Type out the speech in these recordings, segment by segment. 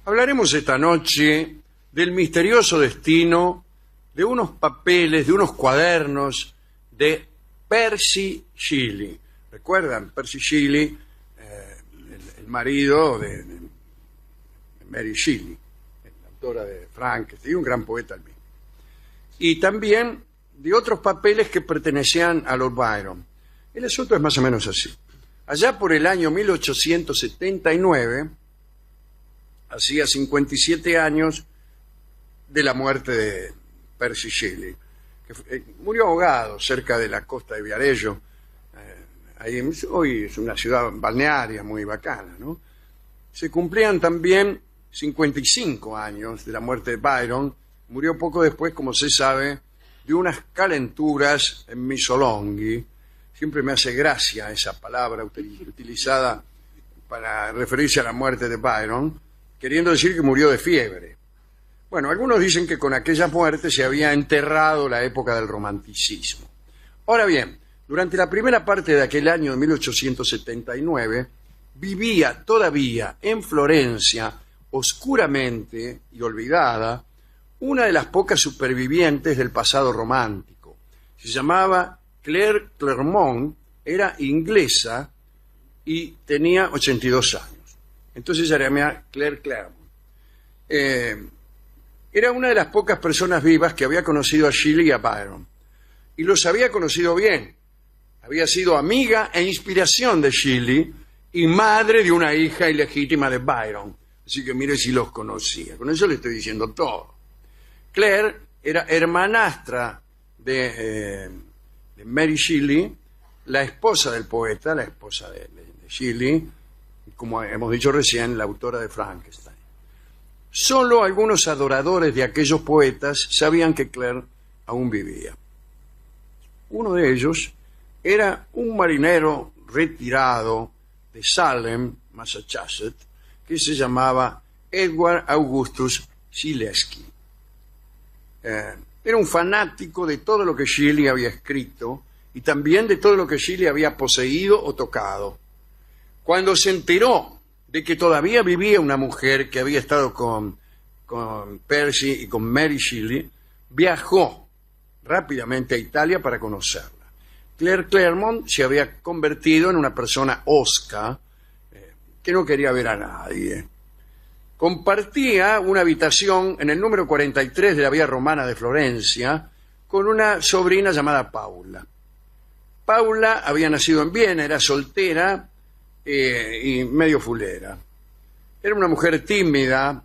Hablaremos esta noche del misterioso destino de unos papeles, de unos cuadernos de Percy Shelley. ¿Recuerdan? Percy Shelley, el marido de Mary Shelley, la autora de Frankenstein, un gran poeta al mismo. Y también de otros papeles que pertenecían a Lord Byron. El asunto es más o menos así. Allá por el año 1879, hacía 57 años de la muerte de Percy Shelley, que murió ahogado cerca de la costa de Viarello. Ahí, hoy es una ciudad balnearia muy bacana, ¿no? Se cumplían también 55 años de la muerte de Byron. Murió poco después, como se sabe, de unas calenturas en Missolonghi. Siempre me hace gracia esa palabra utilizada para referirse a la muerte de Byron, queriendo decir que murió de fiebre. Bueno, algunos dicen que con aquella muerte se había enterrado la época del romanticismo. Ahora bien, durante la primera parte de aquel año de 1879, vivía todavía en Florencia, oscuramente y olvidada, una de las pocas supervivientes del pasado romántico. Se llamaba Claire Clairmont, era inglesa y tenía 82 años. Entonces ella era llamada Claire Clairmont. Era una de las pocas personas vivas que había conocido a Shelley y a Byron. Y los había conocido bien. Había sido amiga e inspiración de Shelley y madre de una hija ilegítima de Byron. Así que mire si los conocía. Con eso le estoy diciendo todo. Claire era hermanastra de Mary Shelley, la esposa del poeta, la esposa de Shelley, como hemos dicho recién, la autora de Frankenstein. Solo algunos adoradores de aquellos poetas sabían que Claire aún vivía. Uno de ellos era un marinero retirado de Salem, Massachusetts, que se llamaba Edward Augustus Zaleski. Era un fanático de todo lo que Shelley había escrito y también de todo lo que Shelley había poseído o tocado. Cuando se enteró de que todavía vivía una mujer que había estado con Percy y con Mary Shelley, viajó rápidamente a Italia para conocerla. Claire Clairmont se había convertido en una persona hosca que no quería ver a nadie. Compartía una habitación en el número 43 de la Vía Romana de Florencia con una sobrina llamada Paula. Paula había nacido en Viena, era soltera y medio fulera. Era una mujer tímida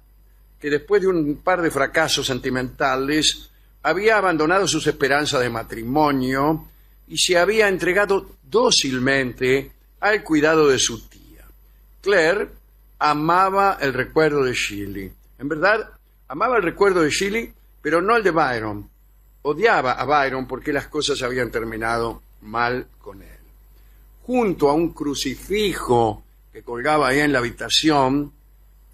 que después de un par de fracasos sentimentales había abandonado sus esperanzas de matrimonio y se había entregado dócilmente al cuidado de su tía. Claire amaba el recuerdo de Shelley. En verdad, amaba el recuerdo de Shelley, pero no el de Byron. Odiaba a Byron porque las cosas habían terminado mal con él. Junto a un crucifijo que colgaba ahí en la habitación,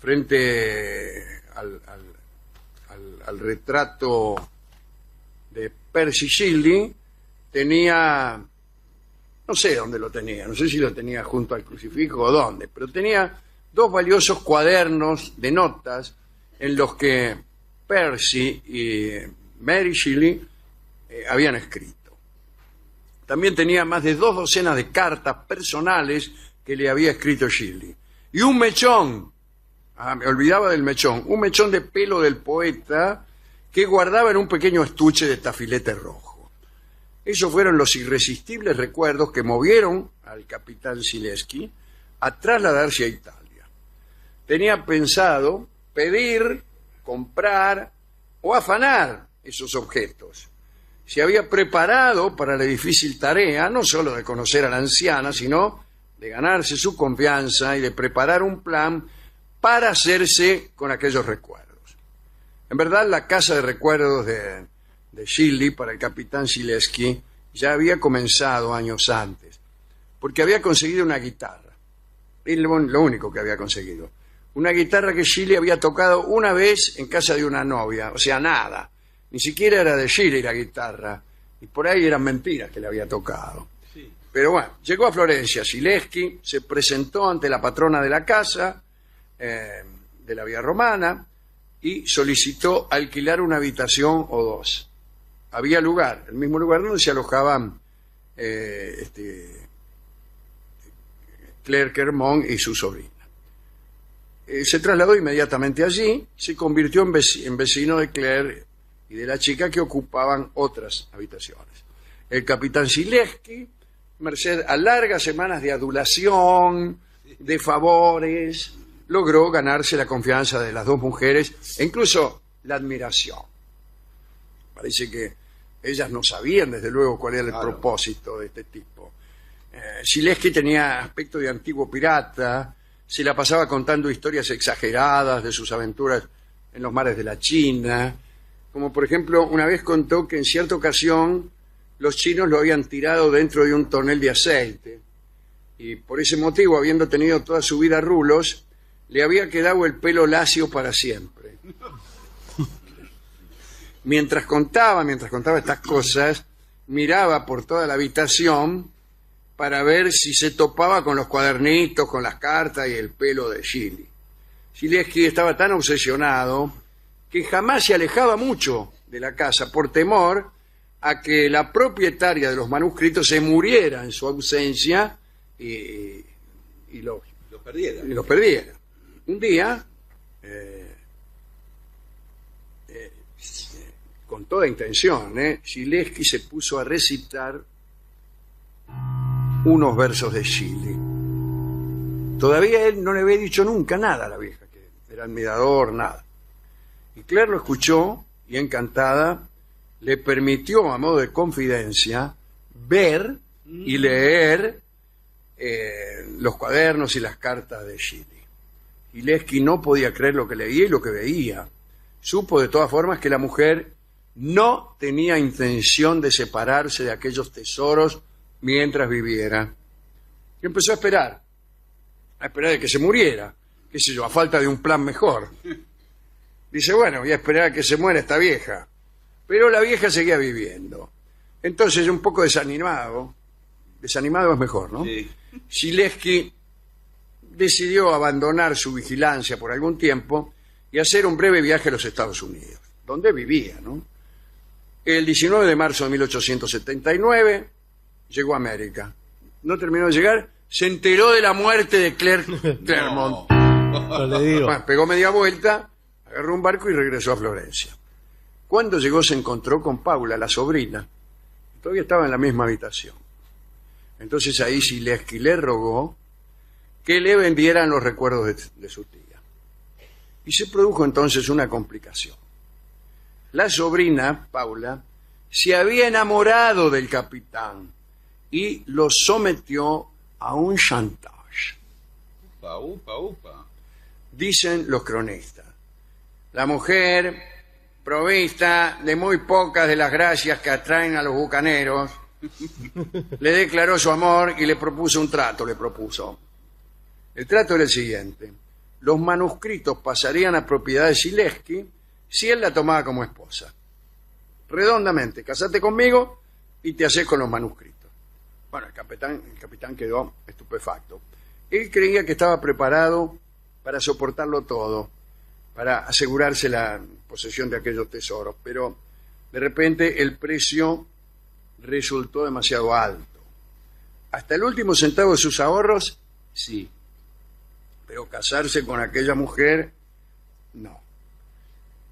frente al retrato de Percy Shelley, tenía, no sé dónde lo tenía, no sé si lo tenía junto al crucifijo o dónde, pero tenía dos valiosos cuadernos de notas en los que Percy y Mary Shelley habían escrito. También tenía más de 2 docenas de cartas personales que le había escrito Shelley. Y un mechón, me olvidaba del mechón, un mechón de pelo del poeta que guardaba en un pequeño estuche de tafilete rojo. Esos fueron los irresistibles recuerdos que movieron al capitán Zaleski a trasladarse a Italia. Tenía pensado pedir, comprar o afanar esos objetos. Se había preparado para la difícil tarea, no solo de conocer a la anciana, sino de ganarse su confianza y de preparar un plan para hacerse con aquellos recuerdos. En verdad, la casa de recuerdos de Shelley para el capitán Zaleski ya había comenzado años antes, porque había conseguido una guitarra. Es lo único que había conseguido. Una guitarra que Shelley había tocado una vez en casa de una novia, o sea, nada. Ni siquiera era de Shelley la guitarra, y por ahí eran mentiras que le había tocado. Sí. Pero bueno, llegó a Florencia Zaleski, se presentó ante la patrona de la casa, de de la Vía Romana y solicitó alquilar una habitación o dos. Había lugar, el mismo lugar donde se alojaban Claire Kermont y su sobrina. Se trasladó inmediatamente allí, se convirtió en vecino de Claire y de la chica que ocupaban otras habitaciones. El capitán Zilewski, merced a largas semanas de adulación, de favores, logró ganarse la confianza de las dos mujeres e incluso la admiración. Parece que ellas no sabían, desde luego, cuál era el propósito de este tipo. Zilewski tenía aspecto de antiguo pirata, se la pasaba contando historias exageradas de sus aventuras en los mares de la China, como por ejemplo, una vez contó que en cierta ocasión los chinos lo habían tirado dentro de un tonel de aceite, y por ese motivo, habiendo tenido toda su vida rulos, le había quedado el pelo lacio para siempre. Mientras contaba estas cosas, miraba por toda la habitación para ver si se topaba con los cuadernitos, con las cartas y el pelo de Shirley. Zilewski estaba tan obsesionado que jamás se alejaba mucho de la casa por temor a que la propietaria de los manuscritos se muriera en su ausencia y los perdiera. Un día, con toda intención, Zilewski se puso a recitar unos versos de Shelley. Todavía él no le había dicho nunca nada a la vieja, que era admirador, nada. Y Claire lo escuchó y, encantada, le permitió, a modo de confidencia, ver y leer los cuadernos y las cartas de Shelley. Zilewski no podía creer lo que leía y lo que veía. Supo de todas formas que la mujer no tenía intención de separarse de aquellos tesoros mientras viviera. Y empezó a esperar de que se muriera, qué sé yo, a falta de un plan mejor. Dice, bueno, voy a esperar a que se muera esta vieja. Pero la vieja seguía viviendo. Entonces, un poco desanimado es mejor, ¿no? Sí. Zilewski decidió abandonar su vigilancia por algún tiempo y hacer un breve viaje a los Estados Unidos, donde vivía, ¿no? El 19 de marzo de 1879 llegó a América. No terminó de llegar, se enteró de la muerte de Claire Kermont. No le digo. Bueno, pegó media vuelta, agarró un barco y regresó a Florencia. Cuando llegó se encontró con Paula, la sobrina. Todavía estaba en la misma habitación. Entonces ahí Zilewski le rogó que le vendieran los recuerdos de su tía. Y se produjo entonces una complicación. La sobrina, Paula, se había enamorado del capitán y lo sometió a un chantaje. Upa. Dicen los cronistas. La mujer, provista de muy pocas de las gracias que atraen a los bucaneros, le declaró su amor y le propuso un trato, El trato era el siguiente. Los manuscritos pasarían a propiedad de Zilewski si él la tomaba como esposa. Redondamente, casate conmigo y te haces con los manuscritos. Bueno, el capitán quedó estupefacto. Él creía que estaba preparado para soportarlo todo, para asegurarse la posesión de aquellos tesoros, pero de repente el precio resultó demasiado alto. Hasta el último centavo de sus ahorros, sí, pero casarse con aquella mujer, no.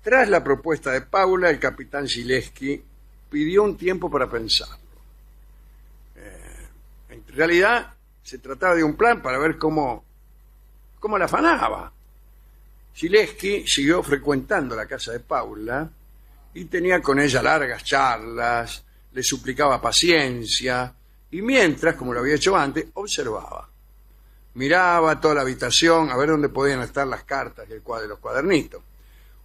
Tras la propuesta de Paula, el capitán Zilewski pidió un tiempo para pensarlo. En realidad, se trataba de un plan para ver cómo la afanaba. Zilewski siguió frecuentando la casa de Paula y tenía con ella largas charlas, le suplicaba paciencia y mientras, como lo había hecho antes, observaba. Miraba toda la habitación a ver dónde podían estar las cartas y los cuadernitos.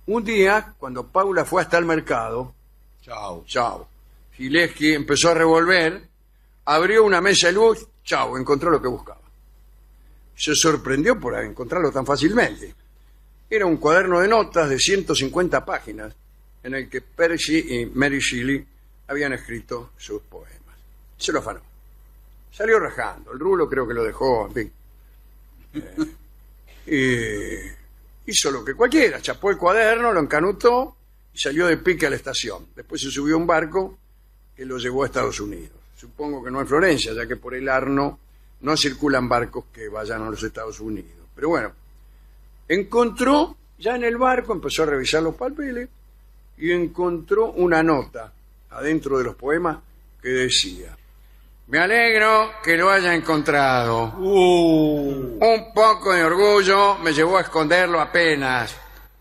Un día, cuando Paula fue hasta el mercado, Zilewski empezó a revolver, abrió una mesa de luz, encontró lo que buscaba. Se sorprendió por encontrarlo tan fácilmente. Era un cuaderno de notas de 150 páginas en el que Percy y Mary Shelley habían escrito sus poemas. Se lo afanó. Salió rajando. El rulo creo que lo dejó, en fin. hizo lo que cualquiera, chapó el cuaderno, lo encanutó y salió de pique a la estación. Después se subió a un barco que lo llevó a Estados Unidos. Supongo que no en Florencia, ya que por el Arno no circulan barcos que vayan a los Estados Unidos. Pero bueno, encontró, ya en el barco, empezó a revisar los papeles y encontró una nota adentro de los poemas que decía: me alegro que lo haya encontrado. Un poco de orgullo me llevó a esconderlo apenas.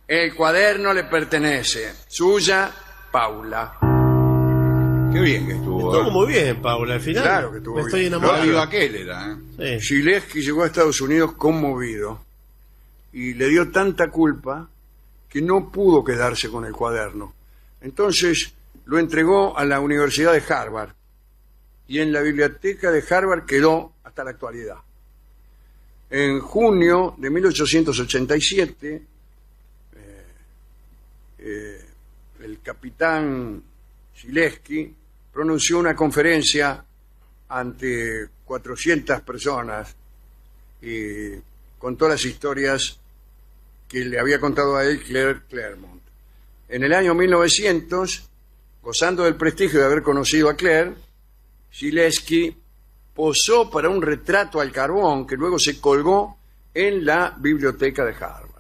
El cuaderno le pertenece. Suya, Paula. Qué bien que estuvo. Estuvo muy bien, Paula, al final. Claro que estuvo me estoy bien. No enamorando. vivo aquel era, ¿eh? Sí. Zilewski llegó a Estados Unidos conmovido y le dio tanta culpa que no pudo quedarse con el cuaderno. Entonces lo entregó a la Universidad de Harvard y en la biblioteca de Harvard quedó hasta la actualidad. En junio de 1887, el capitán Zilewski pronunció una conferencia ante 400 personas y contó las historias que le había contado a él Claire Clairmont. En el año 1900, gozando del prestigio de haber conocido a Claire, Zilewski posó para un retrato al carbón que luego se colgó en la biblioteca de Harvard.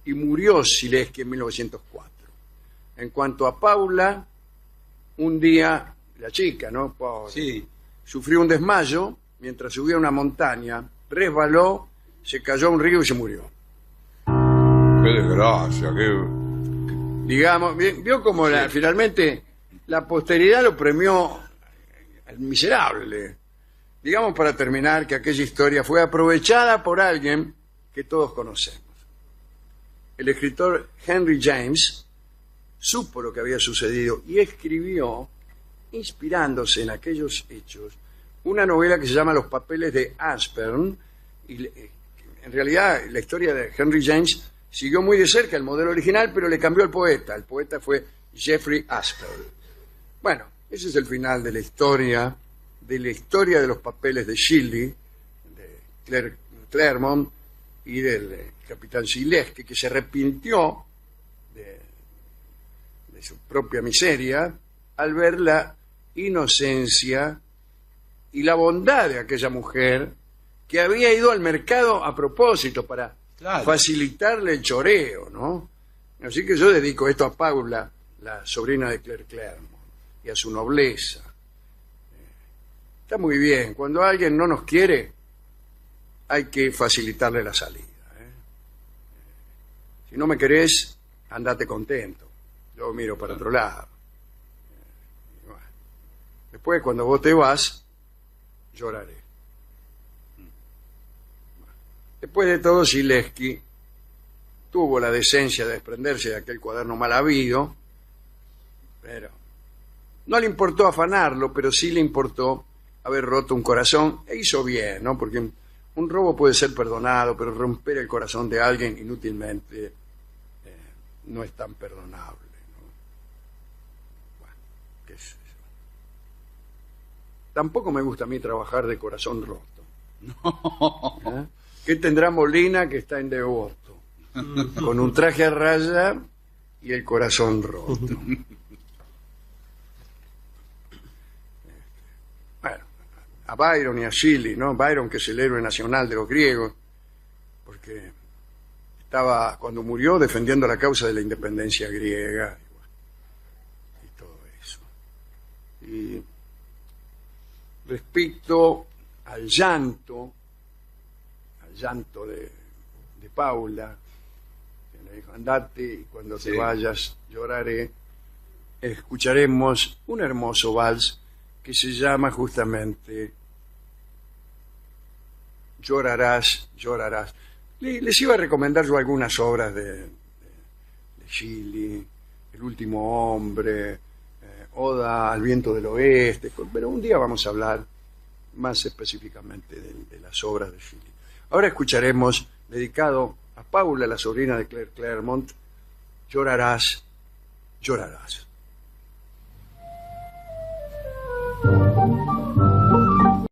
Y murió Zilewski en 1904. En cuanto a Paula, un día, la chica, ¿no? Pobre, Sí. sufrió un desmayo mientras subía una montaña, resbaló, se cayó a un río y se murió. Qué desgracia, qué... Digamos, vio como finalmente la posteridad lo premió al miserable. Digamos, para terminar, que aquella historia fue aprovechada por alguien que todos conocemos. El escritor Henry James supo lo que había sucedido y escribió, inspirándose en aquellos hechos, una novela que se llama Los papeles de Aspern. Y en realidad la historia de Henry James siguió muy de cerca el modelo original, pero le cambió el poeta. El poeta fue Jeffrey Aspern. Bueno, ese es el final de la historia de los papeles de Shirley, de Claremont y del capitán Zilewski, que se arrepintió de su propia miseria al ver la inocencia y la bondad de aquella mujer que había ido al mercado a propósito para Claro. facilitarle el choreo, ¿no? Así que yo dedico esto a Paula, la sobrina de Claire Claremont, y a su nobleza. Está muy bien. Cuando alguien no nos quiere, hay que facilitarle la salida. Si no me querés, andate contento. Yo miro para otro lado. Bueno. Después, cuando vos te vas, lloraré. Después de todo, Zilewski tuvo la decencia de desprenderse de aquel cuaderno mal habido, pero no le importó afanarlo, pero sí le importó haber roto un corazón, e hizo bien, ¿no? Porque un robo puede ser perdonado, pero romper el corazón de alguien inútilmente no es tan perdonable, ¿no? Bueno, qué sé yo. Tampoco me gusta a mí trabajar de corazón roto. ¿Eh? ¿Qué tendrá Molina, que está en Devoto? Con un traje a raya y el corazón roto. Bueno, a Byron y a Shelley, ¿no? Byron, que es el héroe nacional de los griegos, porque estaba, cuando murió, defendiendo la causa de la independencia griega y todo eso. Y respecto al llanto de Paula, que le dijo: andate y cuando te Sí. vayas lloraré, escucharemos un hermoso vals que se llama justamente Llorarás, llorarás. Les iba a recomendar yo algunas obras de Shelley, El último hombre, Oda al viento del oeste, pero un día vamos a hablar más específicamente de las obras de Shelley. Ahora escucharemos, dedicado a Paula, la sobrina de Claire Claremont, Llorarás, llorarás.